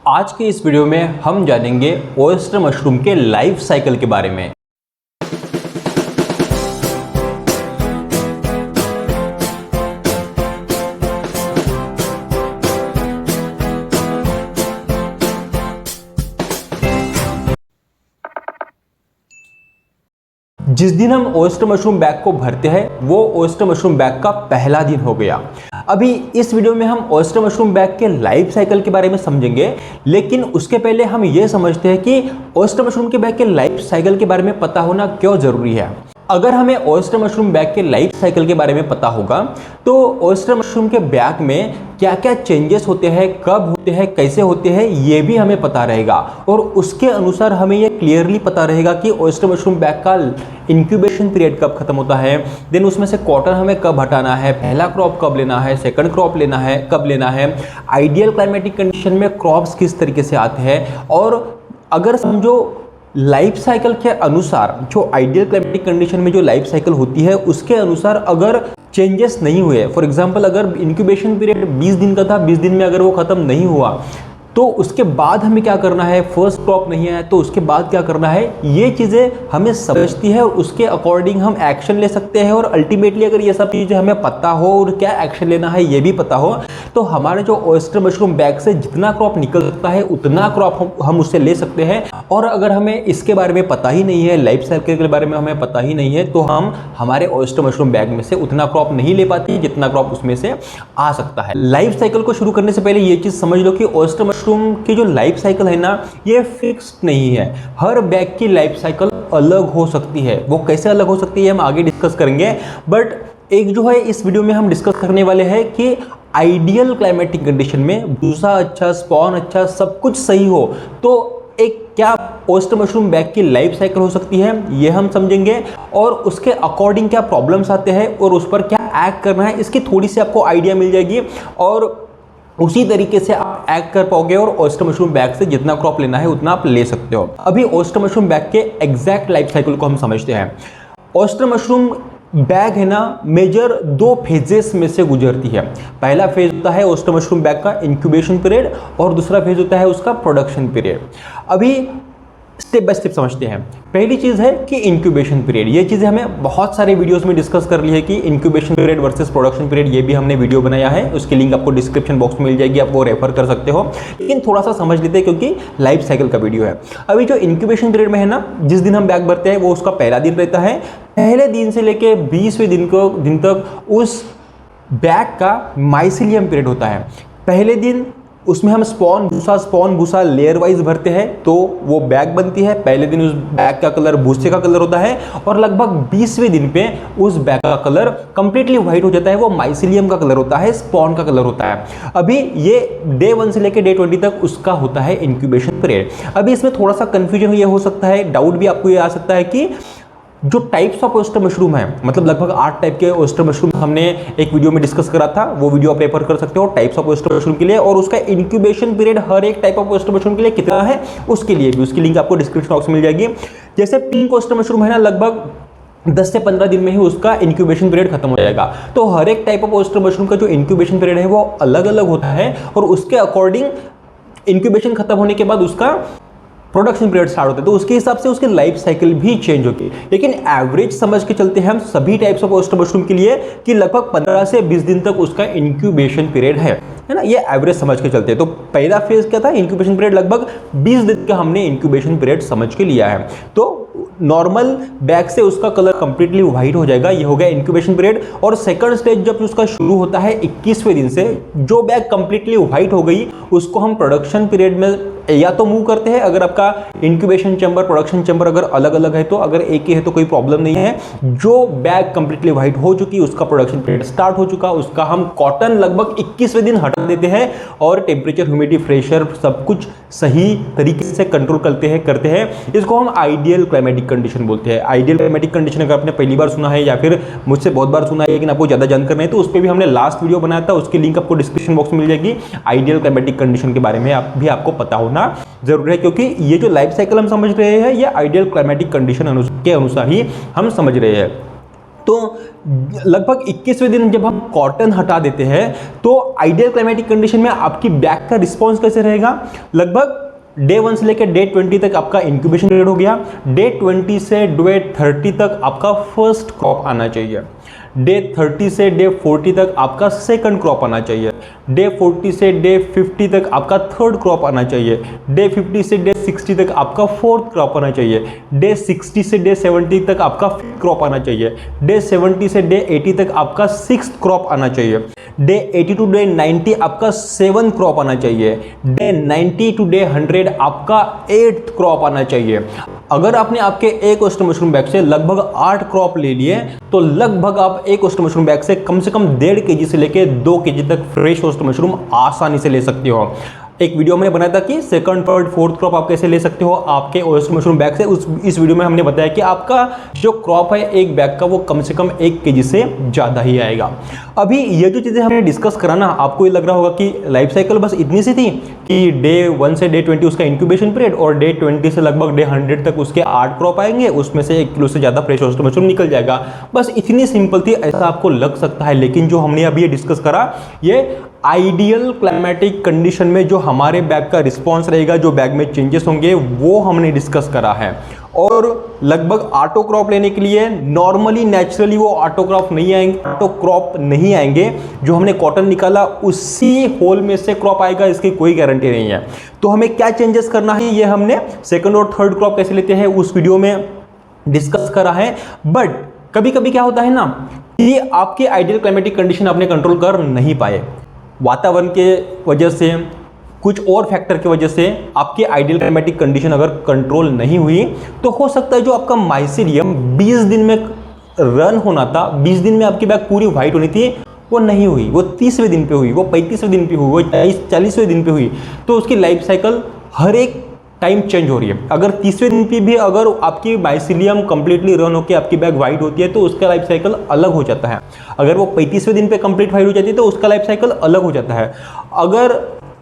आज के इस वीडियो में हम जानेंगे ओयस्टर मशरूम के लाइफ साइकिल के बारे में। जिस दिन हम ओयस्टर मशरूम बैग को भरते हैं वो ओयस्टर मशरूम बैग का पहला दिन हो गया। अभी इस वीडियो में हम ओयस्टर मशरूम बैग के लाइफ साइकिल के बारे में समझेंगे, लेकिन उसके पहले हम ये समझते हैं कि ओयस्टर मशरूम के बैग के लाइफ साइकिल के बारे में पता होना क्यों जरूरी है। अगर हमें ओयस्टर मशरूम बैग के लाइफ साइकिल के बारे में पता होगा तो ओयस्टर मशरूम के बैग में क्या क्या चेंजेस होते हैं, कब होते हैं, कैसे होते हैं, ये भी हमें पता रहेगा और उसके अनुसार हमें ये क्लियरली पता रहेगा कि ओयस्टर मशरूम बैग का इंक्यूबेशन पीरियड कब खत्म होता है, देन उसमें से कॉटन हमें कब हटाना है, पहला क्रॉप कब लेना है, सेकंड क्रॉप लेना है कब लेना है, आइडियल क्लाइमेटिक कंडीशन में क्रॉप्स किस तरीके से आते हैं। और अगर समझो लाइफ साइकिल के अनुसार जो आइडियल क्लाइमेटिक कंडीशन में जो लाइफ साइकिल होती है उसके अनुसार अगर चेंजेस नहीं हुए, फॉर एग्जांपल अगर इंक्यूबेशन पीरियड 20 दिन का था, 20 दिन में अगर वो खत्म नहीं हुआ तो उसके बाद हमें क्या करना है, फर्स्ट क्रॉप नहीं है तो उसके बाद क्या करना है, ये चीज़ें हमें समझती है और उसके अकॉर्डिंग हम एक्शन ले सकते हैं। और अल्टीमेटली अगर ये सब चीज़ें हमें पता हो और क्या एक्शन लेना है ये भी पता हो तो हमारे जो ओयस्टर मशरूम बैग से जितना क्रॉप निकल सकता है उतना क्रॉप हम उससे ले सकते हैं। और अगर हमें इसके बारे में पता ही नहीं है, लाइफ साइकिल के बारे में हमें पता ही नहीं है, तो हम हमारे ओयस्टर मशरूम बैग में से उतना क्रॉप नहीं ले पाते जितना क्रॉप उसमें से आ सकता है। लाइफ साइकिल को शुरू करने से पहले ये चीज़ समझ लो कि ओयस्टर मशरूम की जो लाइफ साइकिल है ना ये फिक्स्ड नहीं है। हर बैग की लाइफ साइकिल अलग हो सकती है। वो कैसे अलग हो सकती है हम आगे डिस्कस करेंगे, बट एक जो है इस वीडियो में हम डिस्कस करने वाले हैं कि आइडियल क्लाइमेटिक कंडीशन में भूसा अच्छा, स्पॉन अच्छा, सब कुछ सही हो तो एक क्या ओयस्टर मशरूम बैग की लाइफ साइकिल हो सकती है ये हम समझेंगे और उसके अकॉर्डिंग क्या प्रॉब्लम्स आते हैं और उस पर क्या एक्ट करना है इसकी थोड़ी सी आपको आइडिया मिल जाएगी और उसी तरीके से आप एक्ट कर पाओगे और ओयस्टर मशरूम बैग से जितना क्रॉप लेना है उतना आप ले सकते हो। अभी ओयस्टर मशरूम बैग के एग्जैक्ट लाइफ साइकिल को हम समझते हैं। ओयस्टर मशरूम बैग है ना मेजर 2 फेजेस में से गुजरती है। पहला फेज होता है ओयस्टर मशरूम बैग का इंक्यूबेशन पीरियड और दूसरा फेज होता है उसका प्रोडक्शन पीरियड। अभी स्टेप बाय स्टेप समझते हैं। पहली चीज़ है कि इंक्यूबेशन पीरियड। ये चीज़ें हमें बहुत सारे वीडियोस में डिस्कस कर ली है कि incubation period versus production period, ये भी हमने वीडियो बनाया है, उसकी लिंक आपको डिस्क्रिप्शन बॉक्स में मिल जाएगी, आप वो रेफर कर सकते हो। लेकिन थोड़ा सा समझ लेते हैं क्योंकि लाइफ साइकिल का वीडियो है। अभी जो इंक्यूबेशन पीरियड में है ना, जिस दिन हम बैग भरते हैं वो उसका पहला दिन रहता है। पहले दिन से लेके 20वें दिन तक उस बैग का माइसीलियम पीरियड होता है। पहले दिन उसमें हम स्पॉन भूसा लेयर वाइज भरते हैं तो वो बैग बनती है। पहले दिन उस बैग का कलर भूसे का कलर होता है और लगभग 20वें दिन पे उस बैग का कलर कंप्लीटली व्हाइट हो जाता है। वो माइसीलियम का कलर होता है, स्पॉन का कलर होता है। अभी ये डे 1 से लेकर डे 20 तक उसका होता है इंक्यूबेशन पीरियड। अभी इसमें थोड़ा सा कंफ्यूजन ये हो सकता है, डाउट भी आपको ये आ सकता है कि जो टाइप्स ऑफ ओयस्टर मशरूम है, मतलब लगभग 8 टाइप के ओयस्टर मशरूम हमने एक वीडियो में डिस्कस करा था, वो वीडियो आप रेफर कर सकते हो टाइप्स ऑफ ओयस्टर मशरूम के लिए। और उसका इंक्यूबेशन पीरियड हर एक टाइप ऑफ ओयस्टर मशरूम के लिए कितना है उसके लिए भी उसकी लिंक आपको डिस्क्रिप्शन बॉक्स में मिल जाएगी। जैसे पिंक ओयस्टर मशरूम है ना, लगभग 10 से 15 दिन में ही उसका इंक्यूबेशन पीरियड खत्म हो जाएगा। तो हर एक टाइप ऑफ ओयस्टर मशरूम का जो इंक्यूबेशन पीरियड है वो अलग अलग होता है और उसके अकॉर्डिंग इंक्यूबेशन खत्म होने के बाद उसका प्रोडक्शन पीरियड स्टार्ट होता है, तो उसके हिसाब से उसकी लाइफ साइकिल भी चेंज होगी। लेकिन एवरेज समझ के चलते हैं हम सभी टाइप्स ऑफ ओयस्टर मशरूम के लिए कि लगभग 15 से 20 दिन तक उसका इंक्यूबेशन पीरियड है ना, ये एवरेज समझ के चलते हैं। तो पहला फेज क्या था, इंक्यूबेशन पीरियड, लगभग 20 दिन का हमने इंक्यूबेशन पीरियड समझ के लिया है। तो नॉर्मल बैग से उसका कलर कंप्लीटली व्हाइट हो जाएगा, ये हो गया इंक्यूबेशन पीरियड। और सेकंड स्टेज जब उसका शुरू होता है 21वें दिन से, जो बैग कंप्लीटली व्हाइट हो गई उसको हम प्रोडक्शन पीरियड में या तो मूव करते हैं। अगर आपका इंक्यूबेशन चैम्बर प्रोडक्शन चैम्बर अगर अलग अलग है तो, अगर एक ही है तो कोई प्रॉब्लम नहीं है। जो बैग कंप्लीटली व्हाइट हो चुकी उसका प्रोडक्शन पीरियड स्टार्ट हो चुका, उसका हम कॉटन लगभग 21वें दिन हटा देते हैं और टेम्परेचर, ह्यूमिडिटी, प्रेशर सब कुछ सही तरीके से कंट्रोल करते हैं। इसको हम आइडियल क्लाइमेटिक कंडीशन बोलते हैं। आइडियल क्लाइमेटिक कंडीशन अगर आपने पहली बार सुना है या फिर मुझसे बहुत बार सुना है लेकिन आपको ज़्यादा जानकारी नहीं है तो उस पर भी हमने लास्ट वीडियो बनाया था, उसकी लिंक आपको डिस्क्रिप्शन बॉक्स में मिल जाएगी। आइडियल क्लाइमेटिक कंडीशन के बारे में भी आपको पता होना जरूरी है क्योंकि ये जो लाइफ साइकिल हम समझ रहे हैं ये आइडियल क्लाइमेटिक कंडीशन के अनुसार ही हम समझ रहे हैं। तो लगभग 21वें दिन जब हम कॉटन हटा देते हैं तो आइडियल क्लाइमेटिक कंडीशन में आपकी बैग का रिस्पॉन्स कैसे रहेगा। लगभग डे 1 से लेकर डे 20 तक आपका इंक्यूबेशन पीरियड हो गया। डे 20 से डे 30 तक आपका फर्स्ट क्रॉप आना चाहिए। डे 30 से डे 40 तक आपका सेकंड क्रॉप आना चाहिए। डे 40 से डे 50 तक आपका थर्ड क्रॉप आना चाहिए। डे 50 से डे 60 तक आपका फोर्थ क्रॉप आना चाहिए। डे 60 से डे 70 तक आपका फिफ्थ क्रॉप आना चाहिए। डे 70 से डे 80 तक आपका सिक्स्थ क्रॉप आना चाहिए। डे 80 टू डे 90 आपका सेवंथ क्रॉप आना चाहिए। डे 90 टू डे 100 आपका 8th क्रॉप आना चाहिए। अगर आपने आपके एक ओयस्टर मशरूम बैग से लगभग 8 क्रॉप ले लिए तो लगभग आप एक ओयस्टर मशरूम बैग से कम 1.5 kg से लेकर 2 kg तक फ्रेश ओयस्टर मशरूम आसानी से ले सकते हो। एक वीडियो मैंने बनाया था कि सेकंड थर्ड फोर्थ क्रॉप आप कैसे ले सकते हो आपके ओयस्टर मशरूम बैग से। इस वीडियो में हमने बताया कि आपका जो क्रॉप है एक बैग का वो कम से कम 1 kg से ज़्यादा ही आएगा। अभी ये जो चीज़ें हमने डिस्कस करा ना, आपको ये लग रहा होगा कि लाइफ साइकिल बस इतनी सी थी कि डे 1 से डे 20 उसका इंक्यूबेशन पीरियड और डे 20 से लगभग डे 100 तक उसके 8 क्रॉप आएंगे, उसमें से 1 किलो से ज़्यादा फ्रेश ओयस्टर मशरूम निकल जाएगा। बस इतनी सिंपल थी, ऐसा आपको लग सकता है। लेकिन जो हमने अभी ये डिस्कस करा ये आइडियल क्लाइमेटिक कंडीशन में जो हमारे बैग का रिस्पॉन्स रहेगा, जो बैग में चेंजेस होंगे वो हमने डिस्कस करा है। और लगभग ऑटो क्रॉप लेने के लिए नॉर्मली नेचुरली वो ऑटो क्रॉप नहीं आएंगे। जो हमने कॉटन निकाला उसी होल में से क्रॉप आएगा, इसकी कोई गारंटी नहीं है। तो हमें क्या चेंजेस करना है ये हमने सेकंड और थर्ड क्रॉप कैसे लेते हैं उस वीडियो में डिस्कस करा है। बट कभी कभी क्या होता है ना कि आपके आइडियल क्लाइमेटिक कंडीशन आपने कंट्रोल कर नहीं पाए, वातावरण के वजह से कुछ और फैक्टर की वजह से आपकी आइडियल क्लाइमेटिक कंडीशन अगर कंट्रोल नहीं हुई तो हो सकता है जो आपका माइसीलियम 20 दिन में रन होना था, 20 दिन में आपकी बैग पूरी व्हाइट होनी थी, वो नहीं हुई, वो 30वें दिन पे हुई, वो 35वें दिन पे हुई, वो 40वें दिन पे हुई। तो उसकी लाइफ साइकिल हर एक टाइम चेंज हो रही है। अगर 30वें दिन पे भी अगर आपकी माइसीलियम कंप्लीटली रन होकर आपकी बैग व्हाइट होती है तो उसका लाइफ साइकिल अलग हो जाता है। अगर वो 35वें दिन पे कंप्लीट व्हाइट हो जाती है तो उसका लाइफ साइकिल अलग हो जाता है। अगर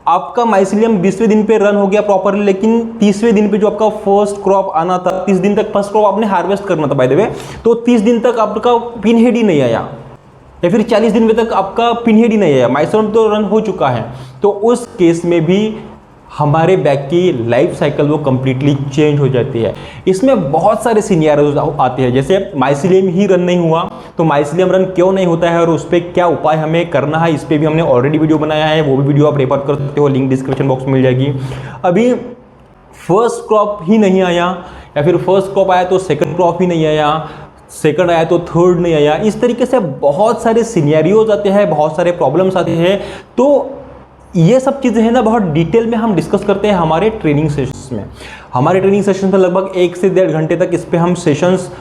आपका माइसीलियम 20वें दिन पे रन हो गया प्रॉपरली, लेकिन 30वें दिन पे जो आपका फर्स्ट क्रॉप आना था, 30 दिन तक फर्स्ट क्रॉप आपने हार्वेस्ट करना था बाय द वे, तो 30 दिन तक आपका पिन हेड ही नहीं आया या फिर 40 दिन तक आपका पिन हेड ही नहीं आया, माइसीलियम तो रन हो चुका है, तो उस केस में भी हमारे बैग की लाइफ साइकिल वो कंप्लीटली चेंज हो जाती है। इसमें बहुत सारे सिनेरियोज आते हैं, जैसे माइसीलियम ही रन नहीं हुआ तो माइसीलियम रन क्यों नहीं होता है और उस पर क्या उपाय हमें करना है, इस पर भी हमने ऑलरेडी वीडियो बनाया है, वो भी वीडियो आप रेफर कर सकते हो, लिंक डिस्क्रिप्शन बॉक्स में मिल जाएगी। अभी फर्स्ट क्रॉप ही नहीं आया या फिर फर्स्ट क्रॉप आया तो सेकंड क्रॉप ही नहीं आया, सेकंड आया तो थर्ड नहीं आया, इस तरीके से बहुत सारे सिनेरियोज आते हैं, बहुत सारे प्रॉब्लम्स आते हैं। तो ये सब चीज़ें हैं ना बहुत डिटेल में हम डिस्कस करते हैं हमारे ट्रेनिंग सेशंस में। हमारे ट्रेनिंग सेशन में लगभग 1 से 1.5 घंटे तक इस पे हम सेशंस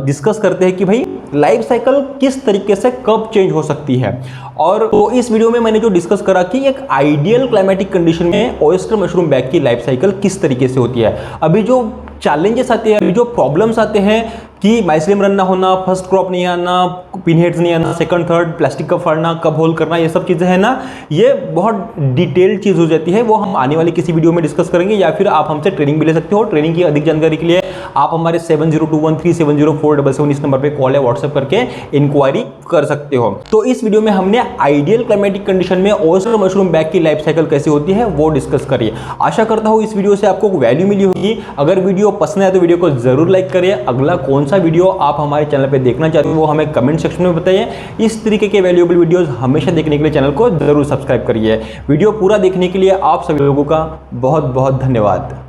डिस्कस करते हैं कि भाई लाइफ साइकिल किस तरीके से कब चेंज हो सकती है। और तो इस वीडियो में मैंने जो डिस्कस करा कि एक आइडियल क्लाइमेटिक कंडीशन में ओयस्टर मशरूम बैग की लाइफ साइकिल किस तरीके से होती है। अभी जो चैलेंजेस आते हैं, अभी जो प्रॉब्लम्स आते हैं कि माइसीलियम रन ना होना, फर्स्ट क्रॉप नहीं आना, पिन हेड्स नहीं आना, सेकंड थर्ड प्लास्टिक का फाड़ना, कब होल करना, ये सब चीज़ें हैं ना, ये बहुत डिटेल्ड चीज़ हो जाती है। वो हम आने वाली किसी वीडियो में डिस्कस करेंगे या फिर आप हमसे ट्रेनिंग भी ले सकते हो। ट्रेनिंग की अधिक जानकारी के लिए आप हमारे 7021370477 इस नंबर पर कॉल या व्हाट्सएप करके इंक्वायरी कर सकते हो। तो इस वीडियो में हमने आइडियल क्लाइमेटिक कंडीशन में ओयस्टर मशरूम बैग की लाइफ साइकिल कैसी होती है वो डिस्कस करिए। आशा करता हूँ इस वीडियो से आपको वैल्यू मिली होगी। अगर वीडियो पसंद आए तो वीडियो को जरूर लाइक करिए। अगला कौन सा वीडियो आप हमारे चैनल पे देखना चाहते हो वो हमें कमेंट सेक्शन में बताइए। इस तरीके के वैल्यूएबल वीडियोस हमेशा देखने के लिए चैनल को जरूर सब्सक्राइब करिए। वीडियो पूरा देखने के लिए आप सभी लोगों का बहुत बहुत धन्यवाद।